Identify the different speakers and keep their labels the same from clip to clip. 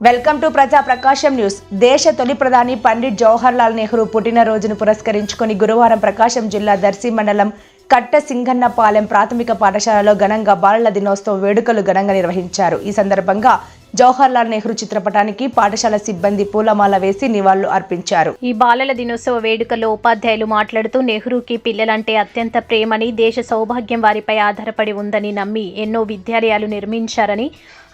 Speaker 1: Welcome to ప్రజా ప్రకాశం news. దేశ తొలి ప్రధాని పండిట్ జవహర్లాల్ నెహ్రూ పుట్టినరోజును పురస్కరించుకొని గురువారం ప్రకాశం జిల్లా దర్శి మండలం కట్ట సింగన్నపాలెం ప్రాథమిక పాఠశాలలో ఘనంగా బాలల దినోత్సవ వేడుకలు ఘనంగా నిర్వహించారు. ఈ సందర్భంగా జవహర్లాల్ నెహ్రూ చిత్రపటానికి పాఠశాల సిబ్బంది పూలమాల వేసి నివాళులు అర్పించారు.
Speaker 2: ఈ బాలల దినోత్సవ వేడుకల్లో ఉపాధ్యాయులు మాట్లాడుతూ నెహ్రూకి పిల్లలంటే అత్యంత ప్రేమని, దేశ సౌభాగ్యం వారిపై ఆధారపడి ఉందని నమ్మి ఎన్నో విద్యాలయాలు నిర్మించారని,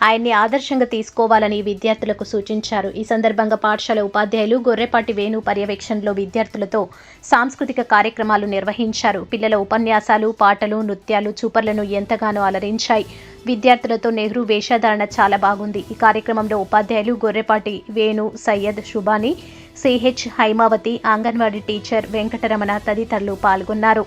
Speaker 2: ఆయన్ని ఆదర్శంగా తీసుకోవాలని విద్యార్థులకు సూచించారు. ఈ సందర్భంగా పాఠశాల ఉపాధ్యాయులు గొర్రెపాటి వేణు పర్యవేక్షణలో విద్యార్థులతో సాంస్కృతిక కార్యక్రమాలు నిర్వహించారు. పిల్లల ఉపన్యాసాలు, పాటలు, నృత్యాలు చూపర్లను ఎంతగానో అలరించాయి. విద్యార్థులతో నెహ్రూ వేషధారణ చాలా బాగుంది. ఈ కార్యక్రమంలో ఉపాధ్యాయులు గొర్రెపాటి వేణు, సయ్యద్, శుభాని, సిహెచ్, హైమావతి, అంగన్వాడీ టీచర్ వెంకటరమణ తదితరులు పాల్గొన్నారు.